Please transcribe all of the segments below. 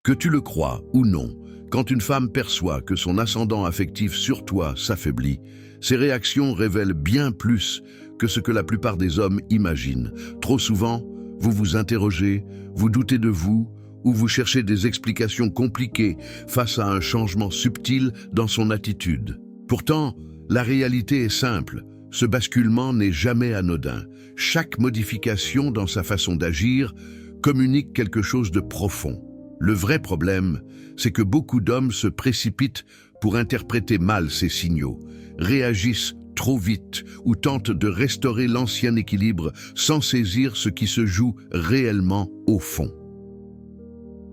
Que tu le crois ou non, quand une femme perçoit que son ascendant affectif sur toi s'affaiblit, ses réactions révèlent bien plus que ce que la plupart des hommes imaginent. Trop souvent, vous vous interrogez, vous doutez de vous, ou vous cherchez des explications compliquées face à un changement subtil dans son attitude. Pourtant, la réalité est simple. Ce basculement n'est jamais anodin. Chaque modification dans sa façon d'agir communique quelque chose de profond. Le vrai problème, c'est que beaucoup d'hommes se précipitent pour interpréter mal ces signaux, réagissent trop vite ou tentent de restaurer l'ancien équilibre sans saisir ce qui se joue réellement au fond.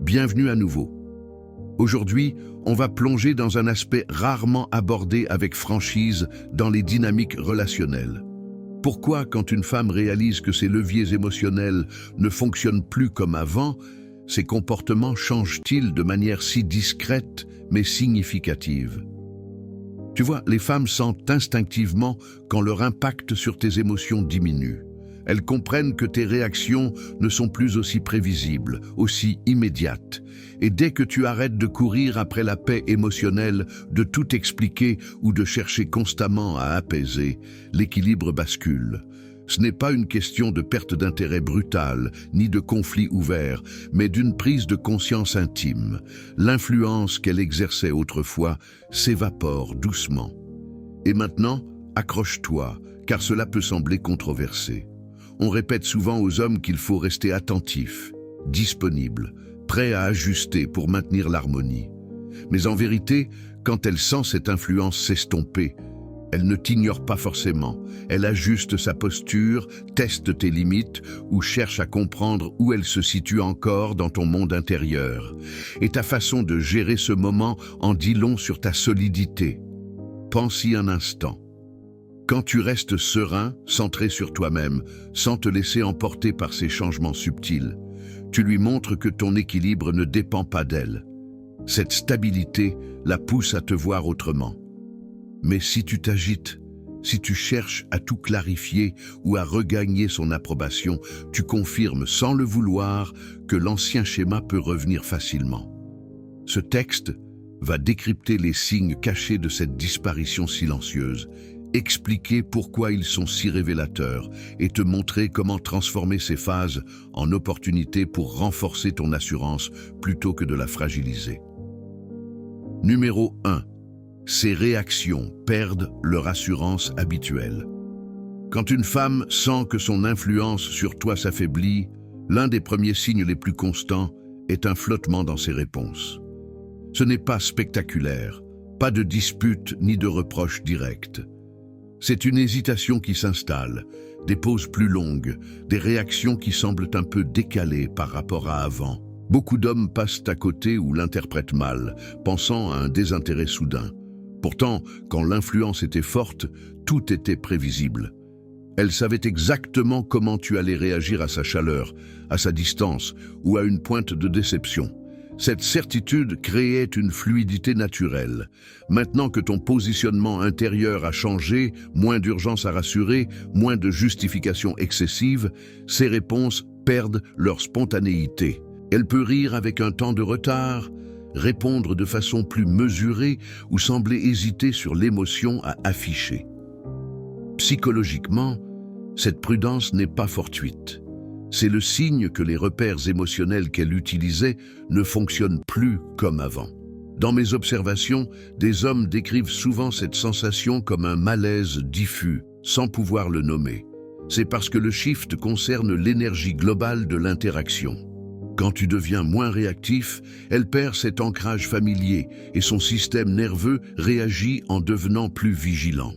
Bienvenue à nouveau. Aujourd'hui, on va plonger dans un aspect rarement abordé avec franchise dans les dynamiques relationnelles. Pourquoi, quand une femme réalise que ses leviers émotionnels ne fonctionnent plus comme avant, ses comportements changent-ils de manière si discrète mais significative? Tu vois, les femmes sentent instinctivement quand leur impact sur tes émotions diminue. Elles comprennent que tes réactions ne sont plus aussi prévisibles, aussi immédiates. Et dès que tu arrêtes de courir après la paix émotionnelle, de tout expliquer ou de chercher constamment à apaiser, l'équilibre bascule. Ce n'est pas une question de perte d'intérêt brutale, ni de conflit ouvert, mais d'une prise de conscience intime. L'influence qu'elle exerçait autrefois s'évapore doucement. Et maintenant, accroche-toi, car cela peut sembler controversé. On répète souvent aux hommes qu'il faut rester attentif, disponible, prêt à ajuster pour maintenir l'harmonie. Mais en vérité, quand elle sent cette influence s'estomper, elle ne t'ignore pas forcément. Elle ajuste sa posture, teste tes limites ou cherche à comprendre où elle se situe encore dans ton monde intérieur. Et ta façon de gérer ce moment en dit long sur ta solidité. Pense-y un instant. Quand tu restes serein, centré sur toi-même, sans te laisser emporter par ces changements subtils, tu lui montres que ton équilibre ne dépend pas d'elle. Cette stabilité la pousse à te voir autrement. Mais si tu t'agites, si tu cherches à tout clarifier ou à regagner son approbation, tu confirmes sans le vouloir que l'ancien schéma peut revenir facilement. Ce texte va décrypter les signes cachés de cette disparition silencieuse, expliquer pourquoi ils sont si révélateurs et te montrer comment transformer ces phases en opportunités pour renforcer ton assurance plutôt que de la fragiliser. Numéro 1. Ces réactions perdent leur assurance habituelle. Quand une femme sent que son influence sur toi s'affaiblit, l'un des premiers signes les plus constants est un flottement dans ses réponses. Ce n'est pas spectaculaire, pas de dispute ni de reproche direct. C'est une hésitation qui s'installe, des pauses plus longues, des réactions qui semblent un peu décalées par rapport à avant. Beaucoup d'hommes passent à côté ou l'interprètent mal, pensant à un désintérêt soudain. Pourtant, quand l'influence était forte, tout était prévisible. Elle savait exactement comment tu allais réagir à sa chaleur, à sa distance ou à une pointe de déception. Cette certitude créait une fluidité naturelle. Maintenant que ton positionnement intérieur a changé, moins d'urgence à rassurer, moins de justification excessive, ces réponses perdent leur spontanéité. Elle peut rire avec un temps de retard, répondre de façon plus mesurée ou sembler hésiter sur l'émotion à afficher. Psychologiquement, cette prudence n'est pas fortuite. C'est le signe que les repères émotionnels qu'elle utilisait ne fonctionnent plus comme avant. Dans mes observations, des hommes décrivent souvent cette sensation comme un malaise diffus, sans pouvoir le nommer. C'est parce que le shift concerne l'énergie globale de l'interaction. Quand tu deviens moins réactif, elle perd cet ancrage familier et son système nerveux réagit en devenant plus vigilant.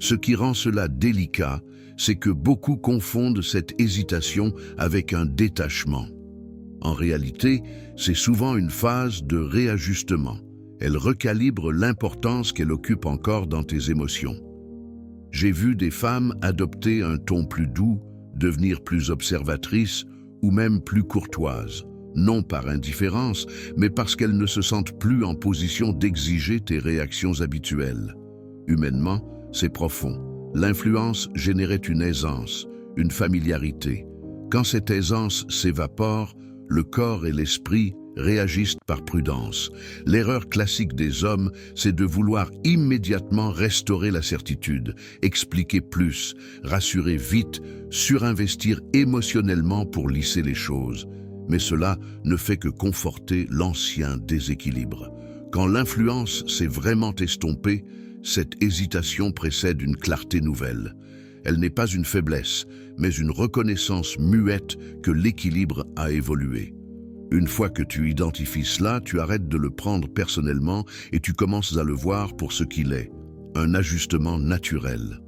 Ce qui rend cela délicat, c'est que beaucoup confondent cette hésitation avec un détachement. En réalité, c'est souvent une phase de réajustement. Elle recalibre l'importance qu'elle occupe encore dans tes émotions. J'ai vu des femmes adopter un ton plus doux, devenir plus observatrices ou même plus courtoises, non par indifférence, mais parce qu'elles ne se sentent plus en position d'exiger tes réactions habituelles. Humainement, c'est profond. L'influence générait une aisance, une familiarité. Quand cette aisance s'évapore, le corps et l'esprit réagissent par prudence. L'erreur classique des hommes, c'est de vouloir immédiatement restaurer la certitude, expliquer plus, rassurer vite, surinvestir émotionnellement pour lisser les choses. Mais cela ne fait que conforter l'ancien déséquilibre. Quand l'influence s'est vraiment estompée, cette hésitation précède une clarté nouvelle. Elle n'est pas une faiblesse, mais une reconnaissance muette que l'équilibre a évolué. Une fois que tu identifies cela, tu arrêtes de le prendre personnellement et tu commences à le voir pour ce qu'il est, un ajustement naturel.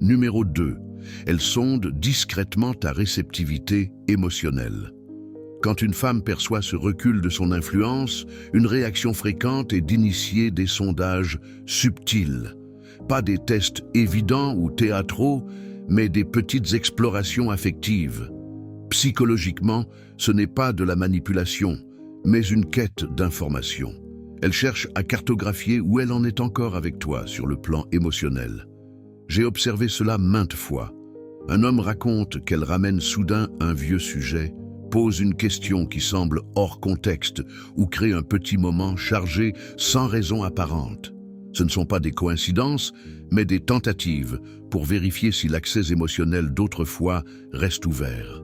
Numéro 2. Elle sonde discrètement ta réceptivité émotionnelle. Quand une femme perçoit ce recul de son influence, une réaction fréquente est d'initier des sondages subtils. Pas des tests évidents ou théâtraux, mais des petites explorations affectives. Psychologiquement, ce n'est pas de la manipulation, mais une quête d'information. Elle cherche à cartographier où elle en est encore avec toi sur le plan émotionnel. J'ai observé cela maintes fois. Un homme raconte qu'elle ramène soudain un vieux sujet, pose une question qui semble hors contexte ou crée un petit moment chargé sans raison apparente. Ce ne sont pas des coïncidences, mais des tentatives pour vérifier si l'accès émotionnel d'autrefois reste ouvert.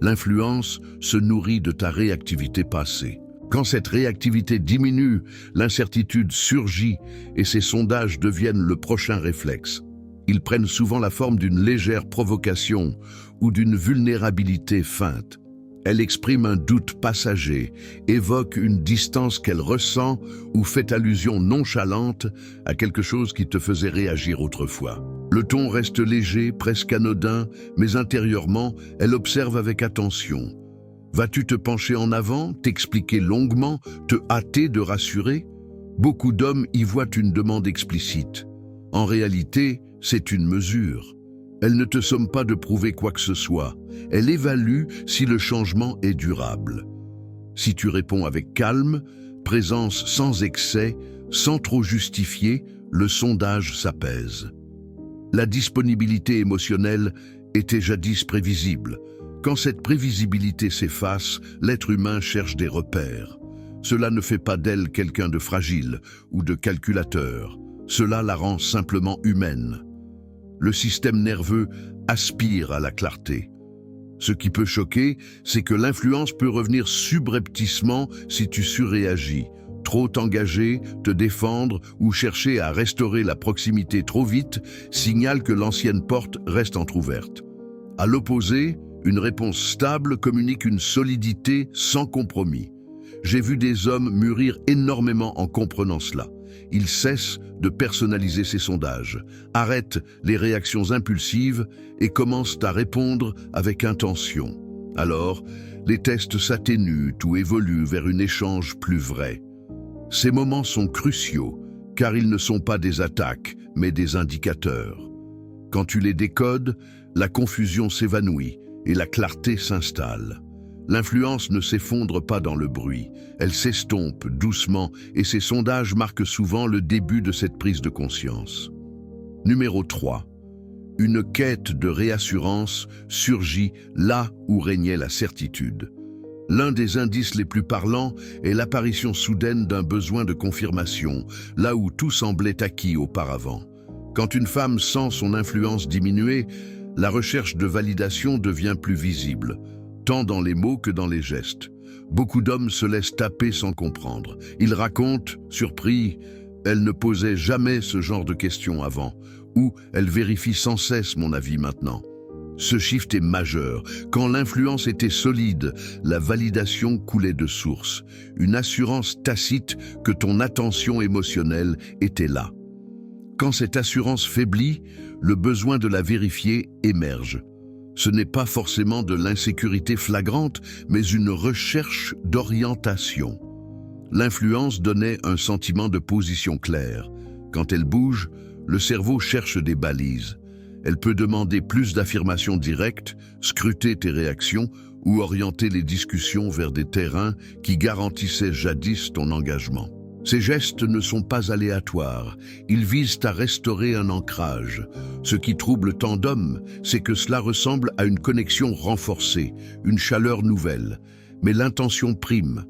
L'influence se nourrit de ta réactivité passée. Quand cette réactivité diminue, l'incertitude surgit et ces sondages deviennent le prochain réflexe. Ils prennent souvent la forme d'une légère provocation ou d'une vulnérabilité feinte. Elle exprime un doute passager, évoque une distance qu'elle ressent ou fait allusion nonchalante à quelque chose qui te faisait réagir autrefois. Le ton reste léger, presque anodin, mais intérieurement, elle observe avec attention. Vas-tu te pencher en avant, t'expliquer longuement, te hâter de rassurer? Beaucoup d'hommes y voient une demande explicite. En réalité, c'est une mesure. Elle ne te somme pas de prouver quoi que ce soit. Elle évalue si le changement est durable. Si tu réponds avec calme, présence sans excès, sans trop justifier, le sondage s'apaise. La disponibilité émotionnelle était jadis prévisible. Quand cette prévisibilité s'efface, l'être humain cherche des repères. Cela ne fait pas d'elle quelqu'un de fragile ou de calculateur. Cela la rend simplement humaine. Le système nerveux aspire à la clarté. Ce qui peut choquer, c'est que l'influence peut revenir subrepticement si tu surréagis. Trop t'engager, te défendre ou chercher à restaurer la proximité trop vite signale que l'ancienne porte reste entrouverte. À l'opposé, une réponse stable communique une solidité sans compromis. J'ai vu des hommes mûrir énormément en comprenant cela. Ils cessent de personnaliser ces sondages, arrêtent les réactions impulsives et commencent à répondre avec intention. Alors, les tests s'atténuent ou évoluent vers un échange plus vrai. Ces moments sont cruciaux, car ils ne sont pas des attaques, mais des indicateurs. Quand tu les décodes, la confusion s'évanouit et la clarté s'installe. L'influence ne s'effondre pas dans le bruit, elle s'estompe doucement et ces sondages marquent souvent le début de cette prise de conscience. Numéro 3. Une quête de réassurance surgit là où régnait la certitude. L'un des indices les plus parlants est l'apparition soudaine d'un besoin de confirmation, là où tout semblait acquis auparavant. Quand une femme sent son influence diminuer, la recherche de validation devient plus visible, tant dans les mots que dans les gestes. Beaucoup d'hommes se laissent taper sans comprendre. Ils racontent, surpris, elle ne posait jamais ce genre de questions avant, ou elle vérifie sans cesse mon avis maintenant. Ce shift est majeur. Quand l'influence était solide, la validation coulait de source, une assurance tacite que ton attention émotionnelle était là. Quand cette assurance faiblit, le besoin de la vérifier émerge. Ce n'est pas forcément de l'insécurité flagrante, mais une recherche d'orientation. L'influence donnait un sentiment de position claire. Quand elle bouge, le cerveau cherche des balises. Elle peut demander plus d'affirmations directes, scruter tes réactions ou orienter les discussions vers des terrains qui garantissaient jadis ton engagement. Ces gestes ne sont pas aléatoires, ils visent à restaurer un ancrage. Ce qui trouble tant d'hommes, c'est que cela ressemble à une connexion renforcée, une chaleur nouvelle. Mais l'intention prime.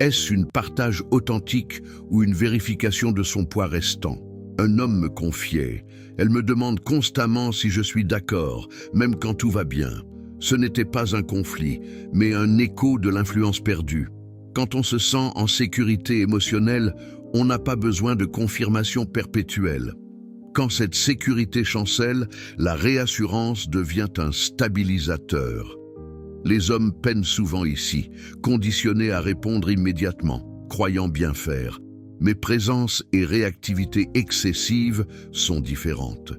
Est-ce une partage authentique ou une vérification de son poids restant? Un homme me confiait: elle me demande constamment si je suis d'accord, même quand tout va bien. Ce n'était pas un conflit, mais un écho de l'influence perdue. Quand on se sent en sécurité émotionnelle, on n'a pas besoin de confirmation perpétuelle. Quand cette sécurité chancelle, la réassurance devient un stabilisateur. Les hommes peinent souvent ici, conditionnés à répondre immédiatement, croyant bien faire. Mais présence et réactivité excessive sont différentes.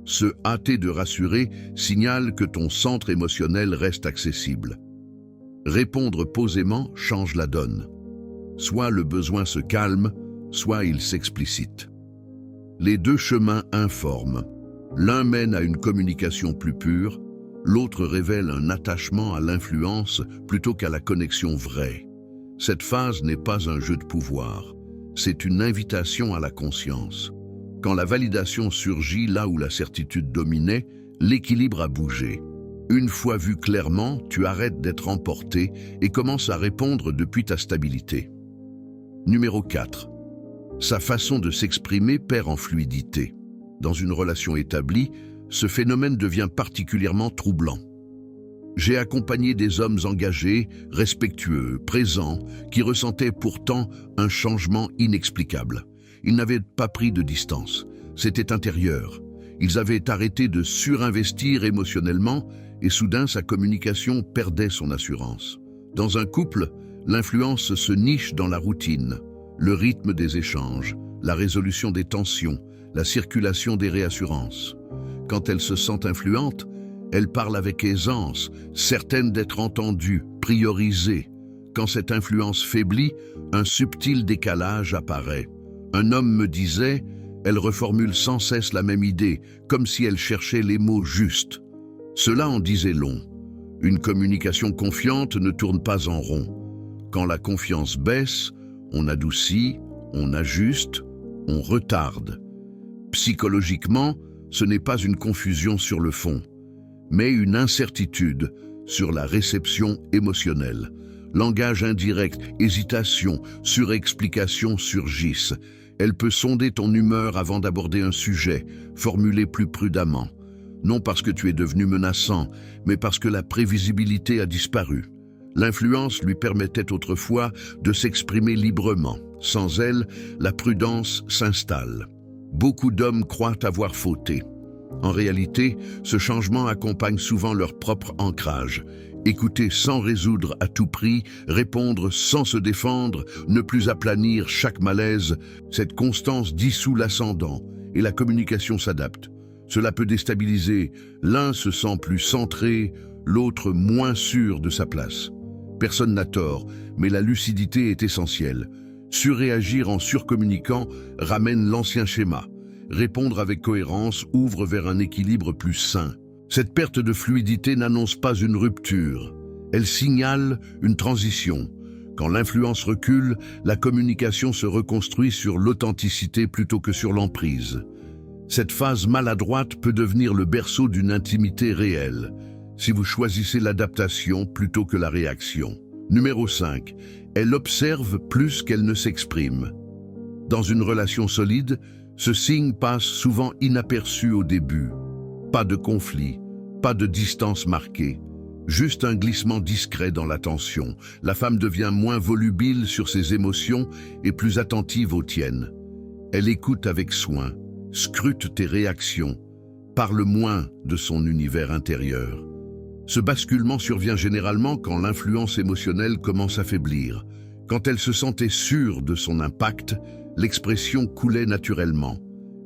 Se hâter de rassurer signale que ton centre émotionnel reste accessible. Répondre posément change la donne. Soit le besoin se calme, soit il s'explicite. Les deux chemins informent. L'un mène à une communication plus pure, l'autre révèle un attachement à l'influence plutôt qu'à la connexion vraie. Cette phase n'est pas un jeu de pouvoir, c'est une invitation à la conscience. Quand la validation surgit là où la certitude dominait, l'équilibre a bougé. Une fois vu clairement, tu arrêtes d'être emporté et commences à répondre depuis ta stabilité. Numéro 4. Sa façon de s'exprimer perd en fluidité. Dans une relation établie, ce phénomène devient particulièrement troublant. J'ai accompagné des hommes engagés, respectueux, présents, qui ressentaient pourtant un changement inexplicable. Ils n'avaient pas pris de distance, c'était intérieur. Ils avaient arrêté de surinvestir émotionnellement et soudain sa communication perdait son assurance. Dans un couple, l'influence se niche dans la routine, le rythme des échanges, la résolution des tensions, la circulation des réassurances. Quand elle se sent influente, elle parle avec aisance, certaine d'être entendue, priorisée. Quand cette influence faiblit, un subtil décalage apparaît. Un homme me disait, elle reformule sans cesse la même idée, comme si elle cherchait les mots justes. Cela en disait long. Une communication confiante ne tourne pas en rond. Quand la confiance baisse, on adoucit, on ajuste, on retarde. Psychologiquement, ce n'est pas une confusion sur le fond, mais une incertitude sur la réception émotionnelle. Langage indirect, hésitation, surexplication surgissent. Elle peut sonder ton humeur avant d'aborder un sujet, formuler plus prudemment. Non parce que tu es devenu menaçant, mais parce que la prévisibilité a disparu. L'influence lui permettait autrefois de s'exprimer librement. Sans elle, la prudence s'installe. Beaucoup d'hommes croient avoir fauté. En réalité, ce changement accompagne souvent leur propre ancrage. Écouter sans résoudre à tout prix, répondre sans se défendre, ne plus aplanir chaque malaise, cette constance dissout l'ascendant et la communication s'adapte. Cela peut déstabiliser, l'un se sent plus centré, l'autre moins sûr de sa place. Personne n'a tort, mais la lucidité est essentielle. Surréagir en surcommuniquant ramène l'ancien schéma. Répondre avec cohérence ouvre vers un équilibre plus sain. Cette perte de fluidité n'annonce pas une rupture. Elle signale une transition. Quand l'influence recule, la communication se reconstruit sur l'authenticité plutôt que sur l'emprise. Cette phase maladroite peut devenir le berceau d'une intimité réelle, si vous choisissez l'adaptation plutôt que la réaction. Numéro 5. Elle observe plus qu'elle ne s'exprime. Dans une relation solide, ce signe passe souvent inaperçu au début. Pas de conflit, pas de distance marquée, juste un glissement discret dans l'attention. La femme devient moins volubile sur ses émotions et plus attentive aux tiennes. Elle écoute avec soin, scrute tes réactions, parle moins de son univers intérieur. Ce basculement survient généralement quand l'influence émotionnelle commence à faiblir. Quand elle se sentait sûre de son impact, l'expression coulait naturellement.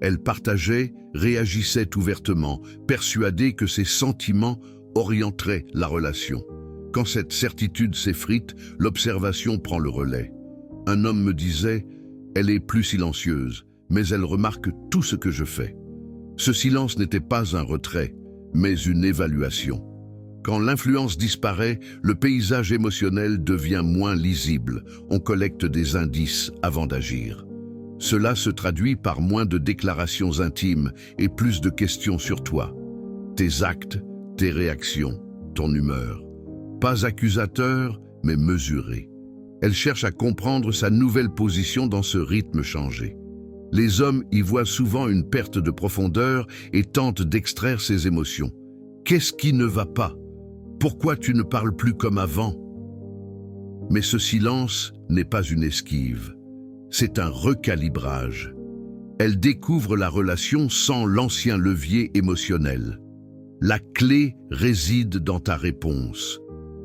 Elle partageait, réagissait ouvertement, persuadée que ses sentiments orienteraient la relation. Quand cette certitude s'effrite, l'observation prend le relais. Un homme me disait, « Elle est plus silencieuse, mais elle remarque tout ce que je fais. » Ce silence n'était pas un retrait, mais une évaluation. Quand l'influence disparaît, le paysage émotionnel devient moins lisible. On collecte des indices avant d'agir. Cela se traduit par moins de déclarations intimes et plus de questions sur toi. Tes actes, tes réactions, ton humeur. Pas accusateur, mais mesuré. Elle cherche à comprendre sa nouvelle position dans ce rythme changé. Les hommes y voient souvent une perte de profondeur et tentent d'extraire ses émotions. Qu'est-ce qui ne va pas? Pourquoi tu ne parles plus comme avant? Mais ce silence n'est pas une esquive. C'est un recalibrage. Elle découvre la relation sans l'ancien levier émotionnel. La clé réside dans ta réponse.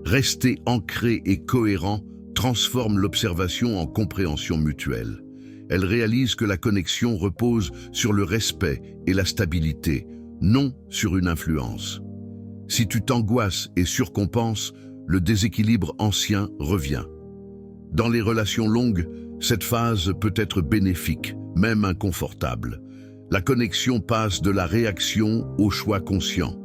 Rester ancré et cohérent transforme l'observation en compréhension mutuelle. Elle réalise que la connexion repose sur le respect et la stabilité, non sur une influence. Si tu t'angoisses et surcompenses, le déséquilibre ancien revient. Dans les relations longues, cette phase peut être bénéfique, même inconfortable. La connexion passe de la réaction au choix conscient.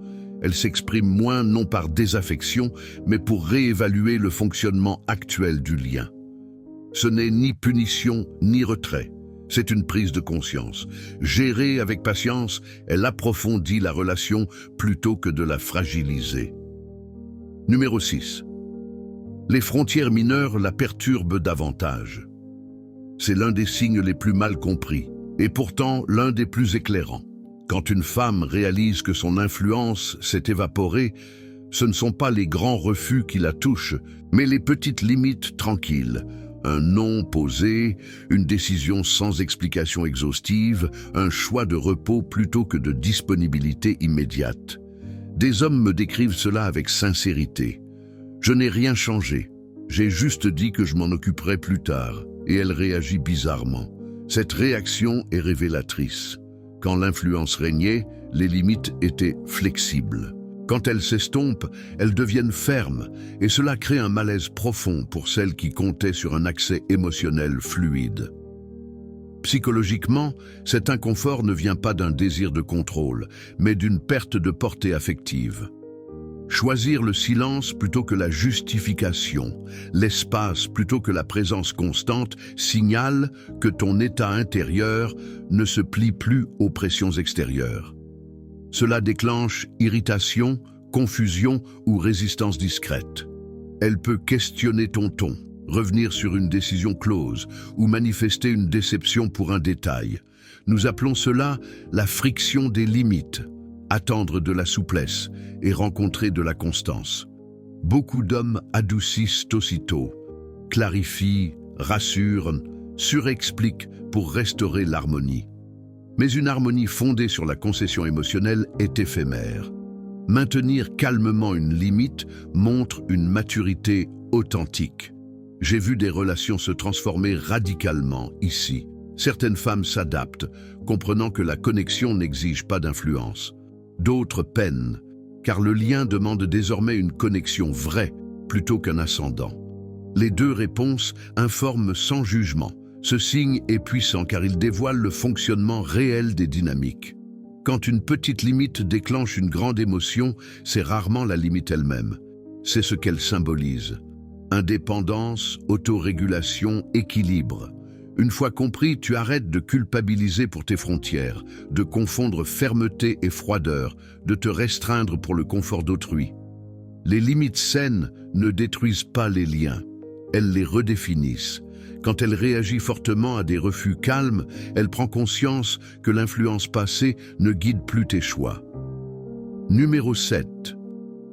Elle s'exprime moins non par désaffection, mais pour réévaluer le fonctionnement actuel du lien. Ce n'est ni punition ni retrait, c'est une prise de conscience. Gérée avec patience, elle approfondit la relation plutôt que de la fragiliser. Numéro 6. Les frontières mineures la perturbent davantage. C'est l'un des signes les plus mal compris, et pourtant l'un des plus éclairants. Quand une femme réalise que son influence s'est évaporée, ce ne sont pas les grands refus qui la touchent, mais les petites limites tranquilles. Un non posé, une décision sans explication exhaustive, un choix de repos plutôt que de disponibilité immédiate. Des hommes me décrivent cela avec sincérité. Je n'ai rien changé, j'ai juste dit que je m'en occuperai plus tard, et elle réagit bizarrement. Cette réaction est révélatrice. Quand l'influence régnait, les limites étaient flexibles. Quand elles s'estompent, elles deviennent fermes, et cela crée un malaise profond pour celles qui comptaient sur un accès émotionnel fluide. Psychologiquement, cet inconfort ne vient pas d'un désir de contrôle, mais d'une perte de portée affective. Choisir le silence plutôt que la justification, l'espace plutôt que la présence constante, signale que ton état intérieur ne se plie plus aux pressions extérieures. Cela déclenche irritation, confusion ou résistance discrète. Elle peut questionner ton ton, revenir sur une décision close ou manifester une déception pour un détail. Nous appelons cela la friction des limites. Attendre de la souplesse et rencontrer de la constance. Beaucoup d'hommes adoucissent aussitôt, clarifient, rassurent, surexpliquent pour restaurer l'harmonie. Mais une harmonie fondée sur la concession émotionnelle est éphémère. Maintenir calmement une limite montre une maturité authentique. J'ai vu des relations se transformer radicalement ici. Certaines femmes s'adaptent, comprenant que la connexion n'exige pas d'influence. D'autres peinent, car le lien demande désormais une connexion vraie plutôt qu'un ascendant. Les deux réponses informent sans jugement. Ce signe est puissant car il dévoile le fonctionnement réel des dynamiques. Quand une petite limite déclenche une grande émotion, c'est rarement la limite elle-même. C'est ce qu'elle symbolise. Indépendance, autorégulation, équilibre. Une fois compris, tu arrêtes de culpabiliser pour tes frontières, de confondre fermeté et froideur, de te restreindre pour le confort d'autrui. Les limites saines ne détruisent pas les liens, elles les redéfinissent. Quand elle réagit fortement à des refus calmes, elle prend conscience que l'influence passée ne guide plus tes choix. Numéro 7.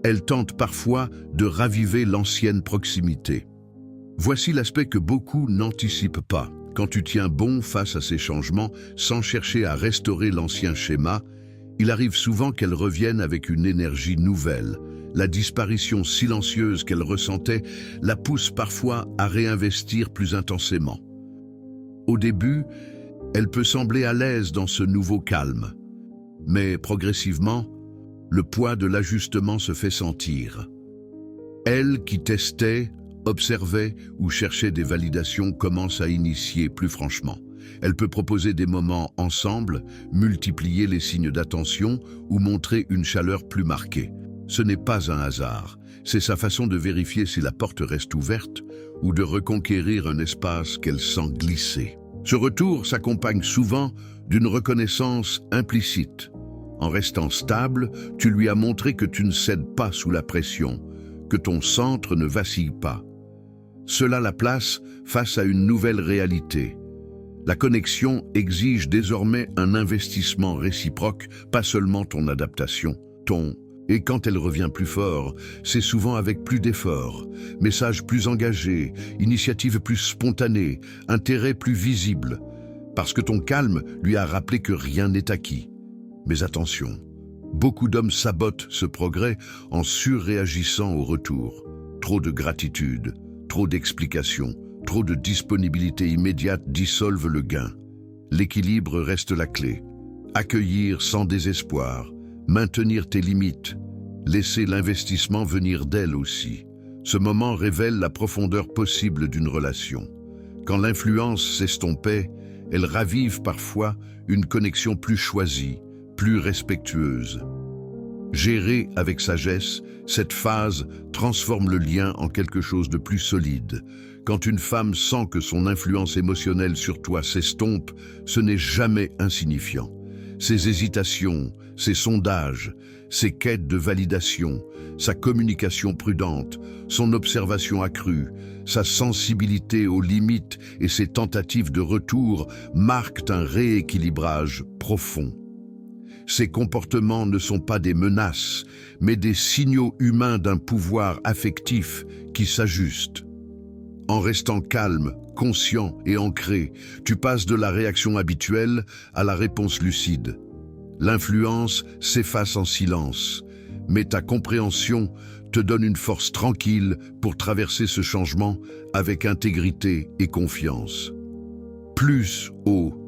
Elle tente parfois de raviver l'ancienne proximité. Voici l'aspect que beaucoup n'anticipent pas. Quand tu tiens bon face à ces changements, sans chercher à restaurer l'ancien schéma, il arrive souvent qu'elle revienne avec une énergie nouvelle. La disparition silencieuse qu'elle ressentait la pousse parfois à réinvestir plus intensément. Au début, elle peut sembler à l'aise dans ce nouveau calme. Mais progressivement, le poids de l'ajustement se fait sentir. Elle qui testait, observait ou cherchait des validations commence à initier plus franchement. Elle peut proposer des moments ensemble, multiplier les signes d'attention ou montrer une chaleur plus marquée. Ce n'est pas un hasard, c'est sa façon de vérifier si la porte reste ouverte ou de reconquérir un espace qu'elle sent glisser. Ce retour s'accompagne souvent d'une reconnaissance implicite. En restant stable, tu lui as montré que tu ne cèdes pas sous la pression, que ton centre ne vacille pas. Cela la place face à une nouvelle réalité. La connexion exige désormais un investissement réciproque, pas seulement ton adaptation, Et quand elle revient plus fort, c'est souvent avec plus d'efforts, messages plus engagés, initiatives plus spontanées, intérêts plus visibles, parce que ton calme lui a rappelé que rien n'est acquis. Mais attention, beaucoup d'hommes sabotent ce progrès en surréagissant au retour. Trop de gratitude, trop d'explications, trop de disponibilité immédiate dissolvent le gain. L'équilibre reste la clé. Accueillir sans désespoir, maintenir tes limites, laisser l'investissement venir d'elle aussi. Ce moment révèle la profondeur possible d'une relation. Quand l'influence s'estompait, elle ravive parfois une connexion plus choisie, plus respectueuse. Gérer avec sagesse, cette phase transforme le lien en quelque chose de plus solide. Quand une femme sent que son influence émotionnelle sur toi s'estompe, ce n'est jamais insignifiant. Ses hésitations, ses sondages, ses quêtes de validation, sa communication prudente, son observation accrue, sa sensibilité aux limites et ses tentatives de retour marquent un rééquilibrage profond. Ces comportements ne sont pas des menaces, mais des signaux humains d'un pouvoir affectif qui s'ajuste. En restant calme, conscient et ancré, tu passes de la réaction habituelle à la réponse lucide. L'influence s'efface en silence, mais ta compréhension te donne une force tranquille pour traverser ce changement avec intégrité et confiance. Plus haut,